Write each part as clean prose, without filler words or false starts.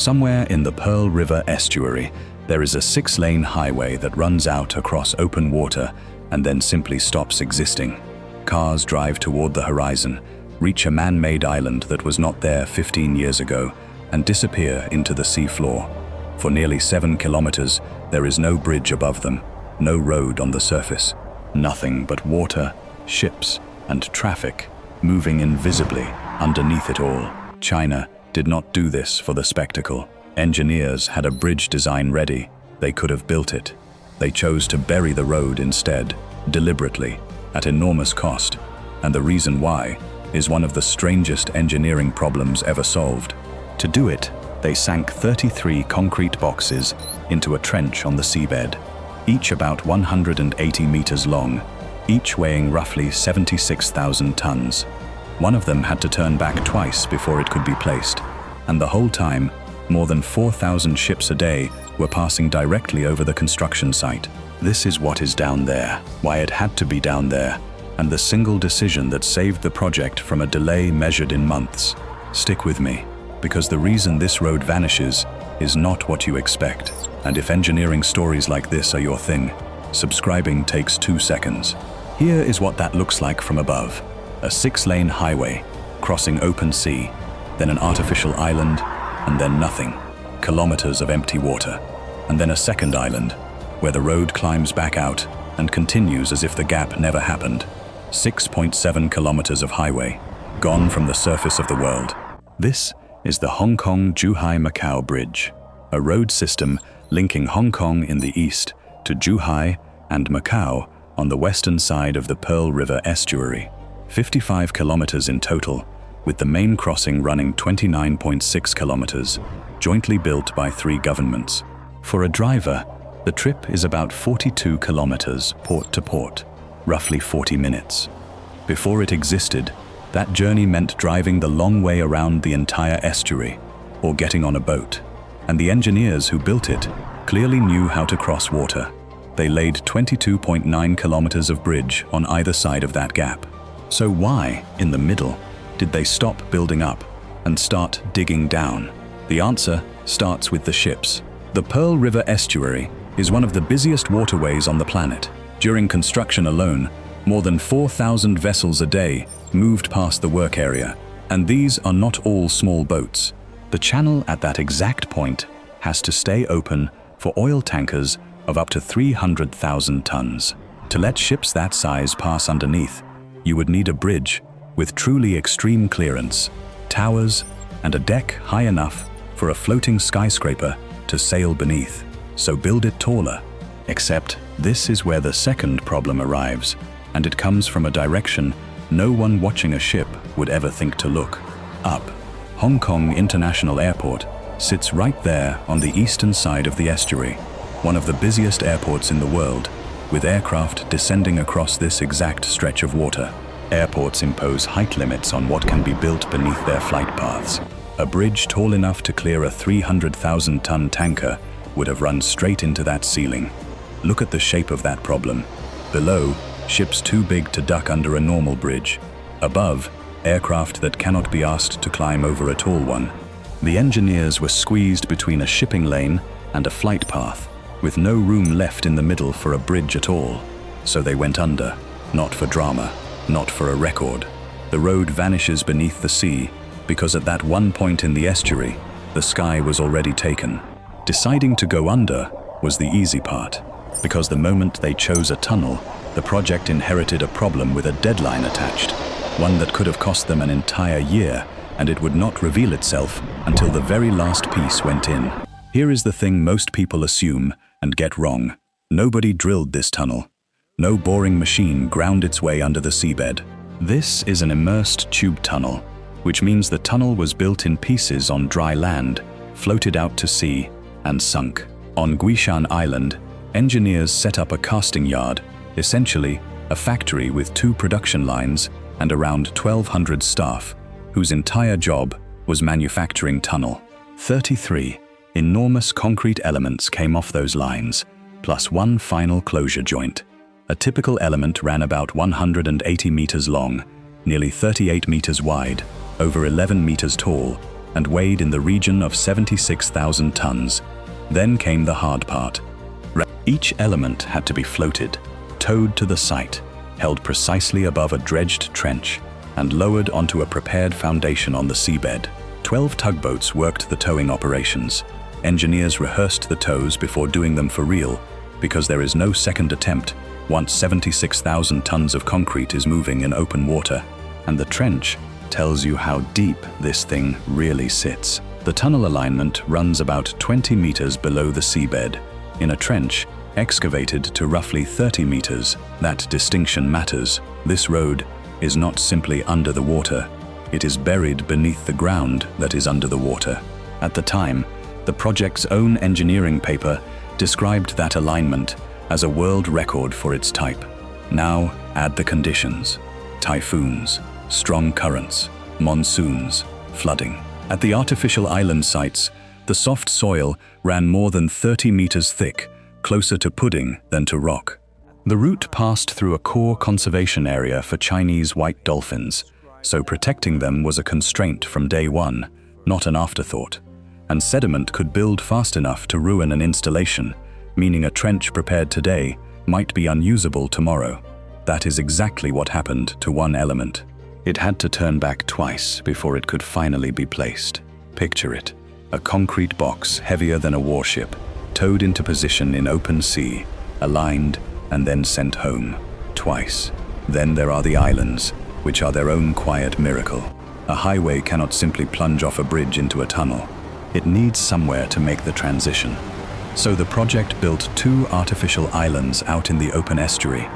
Somewhere in the Pearl River Estuary, there is a 6-lane highway that runs out across open water and then simply stops existing. Cars drive toward the horizon, reach a man-made island that was not there 15 years ago, and disappear into the seafloor. For nearly 7 kilometers, there is no bridge above them, no road on the surface, nothing but water, ships, and traffic moving invisibly underneath it all. China did not do this for the spectacle. Engineers had a bridge design ready. They could have built it. They chose to bury the road instead, deliberately, at enormous cost. And the reason why is one of the strangest engineering problems ever solved. To do it, they sank 33 concrete boxes into a trench on the seabed, each about 180 meters long, each weighing roughly 76,000 tons. One of them had to turn back twice before it could be placed, and the whole time, more than 4,000 ships a day were passing directly over the construction site. This is what is down there, why it had to be down there, and the single decision that saved the project from a delay measured in months. Stick with me, because the reason this road vanishes is not what you expect. And if engineering stories like this are your thing, subscribing takes 2 seconds. Here is what that looks like from above. A 6-lane highway, crossing open sea, then an artificial island, and then nothing. Kilometers of empty water, and then a second island, where the road climbs back out and continues as if the gap never happened. 6.7 kilometers of highway, gone from the surface of the world. This is the Hong Kong-Zhuhai-Macau Bridge, a road system linking Hong Kong in the east to Zhuhai and Macau on the western side of the Pearl River Estuary. 55 kilometers in total, with the main crossing running 29.6 kilometers, jointly built by 3 governments. For a driver, the trip is about 42 kilometers port to port, roughly 40 minutes. Before it existed, that journey meant driving the long way around the entire estuary, or getting on a boat. And the engineers who built it clearly knew how to cross water. They laid 22.9 kilometers of bridge on either side of that gap. So why, in the middle, did they stop building up and start digging down? The answer starts with the ships. The Pearl River Estuary is one of the busiest waterways on the planet. During construction alone, more than 4,000 vessels a day moved past the work area, and these are not all small boats. The channel at that exact point has to stay open for oil tankers of up to 300,000 tons. To let ships that size pass underneath, you would need a bridge with truly extreme clearance, towers, and a deck high enough for a floating skyscraper to sail beneath. So build it taller. Except this is where the second problem arrives, and it comes from a direction no one watching a ship would ever think to look: up. Hong Kong International Airport sits right there on the eastern side of the estuary, one of the busiest airports in the world, with aircraft descending across this exact stretch of water. Airports impose height limits on what can be built beneath their flight paths. A bridge tall enough to clear a 300,000-ton tanker would have run straight into that ceiling. Look at the shape of that problem. Below, ships too big to duck under a normal bridge. Above, aircraft that cannot be asked to climb over a tall one. The engineers were squeezed between a shipping lane and a flight path, with no room left in the middle for a bridge at all. So they went under, not for drama, not for a record. The road vanishes beneath the sea because at that one point in the estuary, the sky was already taken. Deciding to go under was the easy part, because the moment they chose a tunnel, the project inherited a problem with a deadline attached, one that could have cost them an entire year, and it would not reveal itself until the very last piece went in. Here is the thing most people assume and get wrong. Nobody drilled this tunnel. No boring machine ground its way under the seabed. This is an immersed tube tunnel, which means the tunnel was built in pieces on dry land, floated out to sea, and sunk. On Guishan Island, engineers set up a casting yard, essentially a factory with 2 production lines and around 1,200 staff, whose entire job was manufacturing tunnel. 33 enormous concrete elements came off those lines, plus 1 final closure joint. A typical element ran about 180 meters long, nearly 38 meters wide, over 11 meters tall, and weighed in the region of 76,000 tons. Then came the hard part. Each element had to be floated, towed to the site, held precisely above a dredged trench, and lowered onto a prepared foundation on the seabed. 12 tugboats worked the towing operations. Engineers rehearsed the tows before doing them for real, because there is no second attempt once 76,000 tons of concrete is moving in open water. And the trench tells you how deep this thing really sits. The tunnel alignment runs about 20 meters below the seabed, in a trench excavated to roughly 30 meters. That distinction matters. This road is not simply under the water, it is buried beneath the ground that is under the water. At the time, the project's own engineering paper described that alignment as a world record for its type. Now add the conditions: typhoons, strong currents, monsoons, flooding. At the artificial island sites, the soft soil ran more than 30 meters thick, closer to pudding than to rock. The route passed through a core conservation area for Chinese white dolphins, so protecting them was a constraint from day one, not an afterthought. And sediment could build fast enough to ruin an installation, meaning a trench prepared today might be unusable tomorrow. That is exactly what happened to one element. It had to turn back twice before it could finally be placed. Picture it: a concrete box heavier than a warship, towed into position in open sea, aligned, and then sent home. Twice. Then there are the islands, which are their own quiet miracle. A highway cannot simply plunge off a bridge into a tunnel. It needs somewhere to make the transition. So the project built 2 artificial islands out in the open estuary,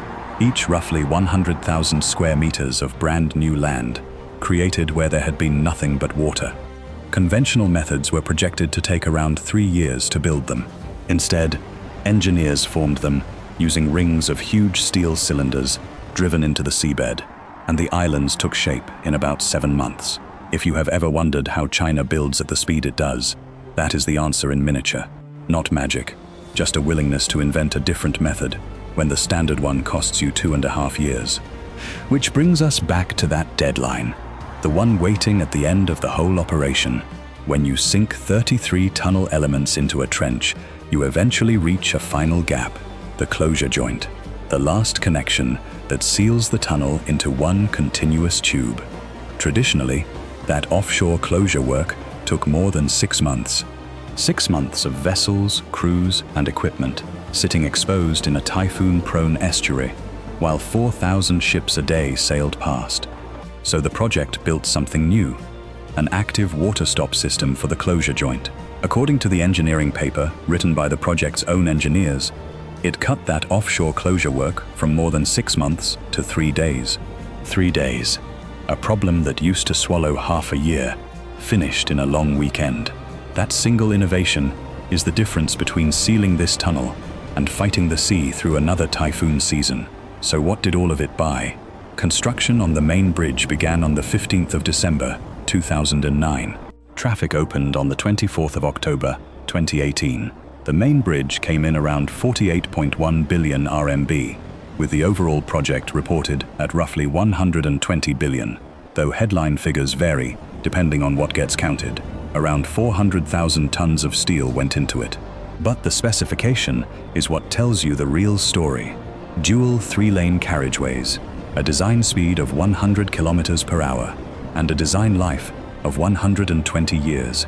each roughly 100,000 square meters of brand new land, created where there had been nothing but water. Conventional methods were projected to take around 3 years to build them. Instead, engineers formed them using rings of huge steel cylinders driven into the seabed, and the islands took shape in about 7 months. If you have ever wondered how China builds at the speed it does, that is the answer in miniature. Not magic, just a willingness to invent a different method when the standard one costs you 2.5 years. Which brings us back to that deadline, the one waiting at the end of the whole operation. When you sink 33 tunnel elements into a trench, you eventually reach a final gap, the closure joint, the last connection that seals the tunnel into one continuous tube. Traditionally, that offshore closure work took more than 6 months. 6 months of vessels, crews, and equipment sitting exposed in a typhoon-prone estuary, while 4,000 ships a day sailed past. So the project built something new, an active water stop system for the closure joint. According to the engineering paper written by the project's own engineers, it cut that offshore closure work from more than 6 months to 3 days. 3 days. A problem that used to swallow half a year, finished in a long weekend. That single innovation is the difference between sealing this tunnel and fighting the sea through another typhoon season. So what did all of it buy? Construction on the main bridge began on the 15th of December, 2009. Traffic opened on the 24th of October, 2018. The main bridge came in around 48.1 billion RMB, with the overall project reported at roughly 120 billion, though headline figures vary depending on what gets counted. Around 400,000 tons of steel went into it. But the specification is what tells you the real story. Dual 3-lane carriageways, a design speed of 100 kilometers per hour, and a design life of 120 years.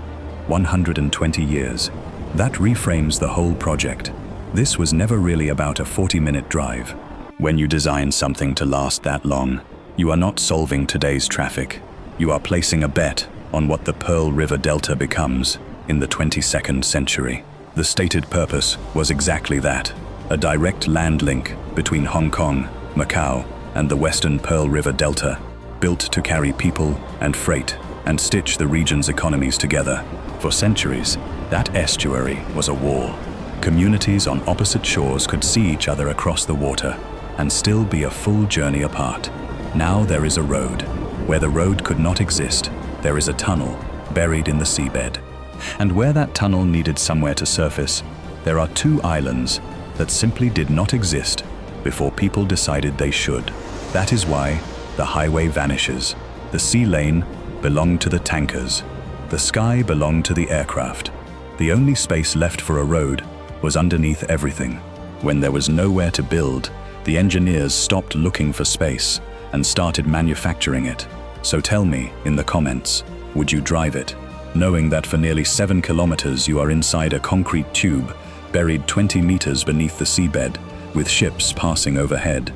120 years. That reframes the whole project. This was never really about a 40-minute drive. When you design something to last that long, you are not solving today's traffic. You are placing a bet on what the Pearl River Delta becomes in the 22nd century. The stated purpose was exactly that, a direct land link between Hong Kong, Macau, and the western Pearl River Delta, built to carry people and freight and stitch the region's economies together. For centuries, that estuary was a wall. Communities on opposite shores could see each other across the water and still be a full journey apart. Now there is a road. Where the road could not exist, there is a tunnel buried in the seabed. And where that tunnel needed somewhere to surface, there are 2 islands that simply did not exist before people decided they should. That is why the highway vanishes. The sea lane belonged to the tankers. The sky belonged to the aircraft. The only space left for a road was underneath everything. When there was nowhere to build, the engineers stopped looking for space and started manufacturing it. So tell me in the comments, would you drive it, knowing that for nearly 7 kilometers you are inside a concrete tube buried 20 meters beneath the seabed, with ships passing overhead?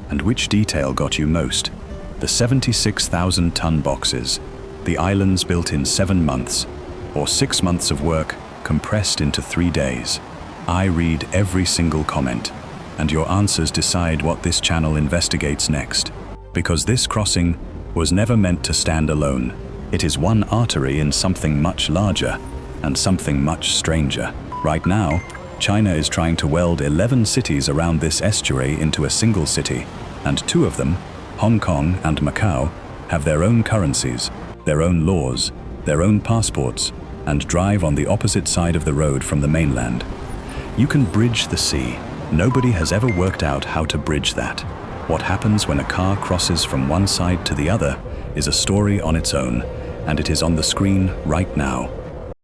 And which detail got you most? The 76,000-ton boxes, the islands built in 7 months, or 6 months of work compressed into 3 days? I read every single comment, and your answers decide what this channel investigates next. Because this crossing was never meant to stand alone. It is one artery in something much larger and something much stranger. Right now, China is trying to weld 11 cities around this estuary into a single city, and 2 of them, Hong Kong and Macau, have their own currencies, their own laws, their own passports, and drive on the opposite side of the road from the mainland. You can bridge the sea. Nobody has ever worked out how to bridge that. What happens when a car crosses from one side to the other is a story on its own, and it is on the screen right now.